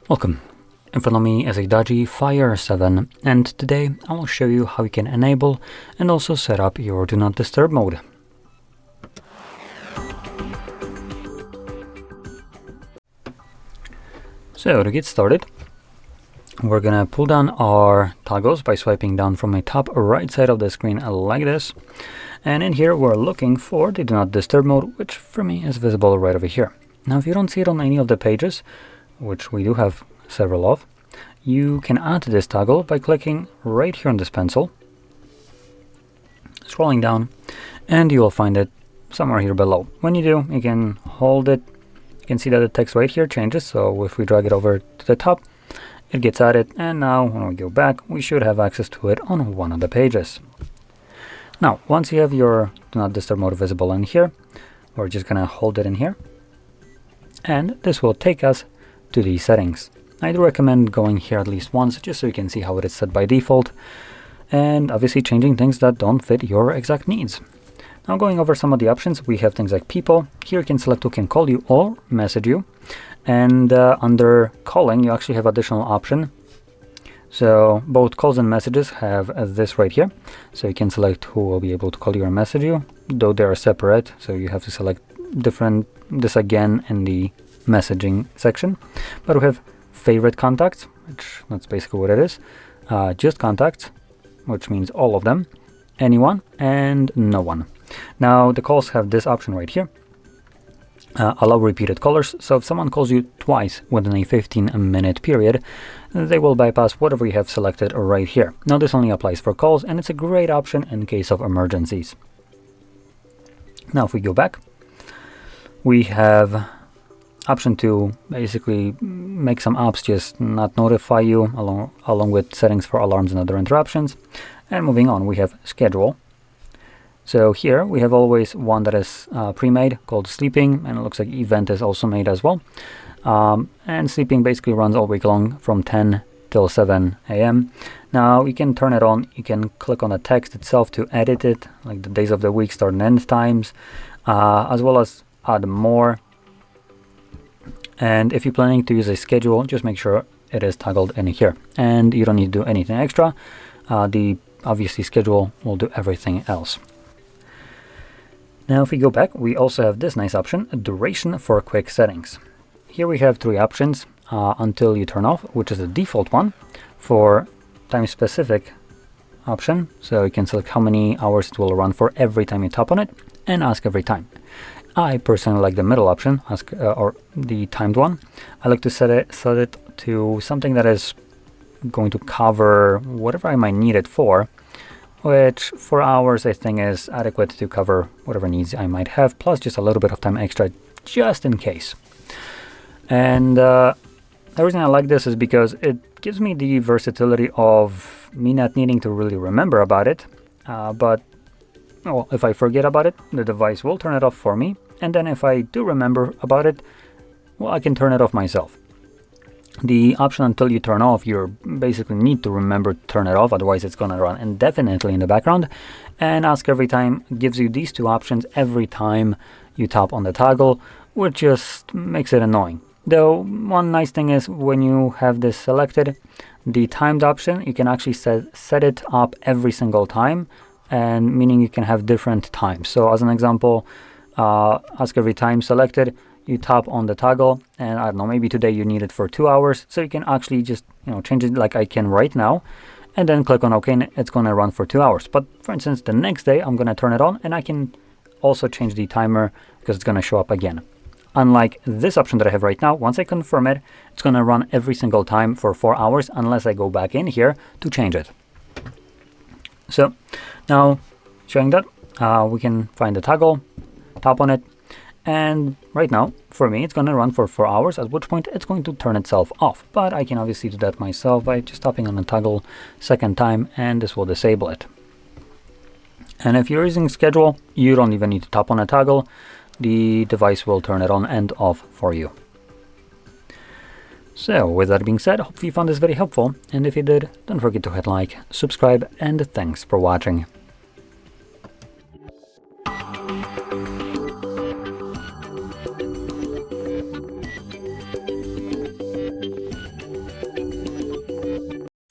Welcome. In front of me is a DOOGEE Fire 7, and today I will show you how you can enable and also set up your Do Not Disturb mode. So to get started, we're gonna pull down our toggles by swiping down from the top right side of the screen like this. And in here we're looking for the Do Not Disturb mode, which for me is visible right over here. Now if you don't see it on any of the pages, which we do have several of, you can add this toggle by clicking right here on this pencil, scrolling down, and you will find it somewhere here below. When you do, you can hold it. You can see that the text right here changes, so if we drag it over to the top, it gets added, and now when we go back, we should have access to it on one of the pages. Now, once you have your Do Not Disturb mode visible in here, we're just gonna hold it in here, and this will take us to the settings. I do recommend going here at least once, just so you can see how it is set by default, and obviously changing things that don't fit your exact needs. Now going over some of the options, we have things like people. Here you can select who can call you or message you, and under calling you actually have additional option. So both calls and messages have this right here, so you can select who will be able to call you or message you, though they are separate, so you have to select this again in the messaging section. But we have favorite contacts, which that's basically what it is, just contacts, which means all of them, anyone, and no one. Now the calls have this option right here, allow repeated callers. So if someone calls you twice within a 15-minute period, they will bypass whatever you have selected right here. Now this only applies for calls, and it's a great option in case of emergencies. Now if we go back, we have option to basically make some apps just not notify you, along with settings for alarms and other interruptions. And moving on, we have schedule. So here we have always one that is pre-made called sleeping, and it looks like event is also made as well. And sleeping basically runs all week long from 10 till 7 a.m. Now you can turn it on. You can click on the text itself to edit it, like the days of the week, start and end times, as well as add more. And if you're planning to use a schedule, just make sure it is toggled in here, and you don't need to do anything extra. The obviously schedule will do everything else. Now if we go back, we also have this nice option, duration for quick settings. Here we have three options, until you turn off, which is the default one, for time specific option, so you can select how many hours it will run for every time you tap on it, and ask every time. I personally like the middle option, ask or the timed one. I like to set it to something that is going to cover whatever I might need it for, which 4 hours I think is adequate to cover whatever needs I might have, plus just a little bit of time extra just in case. And the reason I like this is because it gives me the versatility of me not needing to really remember about it, but well, if I forget about it, the device will turn it off for me, and then if I do remember about it, well, I can turn it off myself. The option until you turn off, you basically need to remember to turn it off, otherwise it's going to run indefinitely in the background. And ask every time gives you these two options every time you tap on the toggle, which just makes it annoying. Though one nice thing is when you have this selected, the timed option, you can actually set it up every single time, and meaning you can have different times. So as an example, ask every time selected, you tap on the toggle, and I don't know, maybe today you need it for 2 hours, so you can actually just change it like I can right now, and then click on OK, and it's going to run for 2 hours. But for instance, the next day I'm going to turn it on, and I can also change the timer because it's going to show up again. Unlike this option that I have right now, once I confirm it, it's going to run every single time for 4 hours unless I go back in here to change it. So now showing that, we can find the toggle, tap on it, and right now for me it's going to run for 4 hours, at which point it's going to turn itself off. But I can obviously do that myself by just tapping on the toggle second time, and this will disable it. And if you're using schedule, you don't even need to tap on a toggle. The device will turn it on and off for you. So with that being said, hopefully you found this very helpful, and if you did, don't forget to hit like, subscribe, and thanks for watching.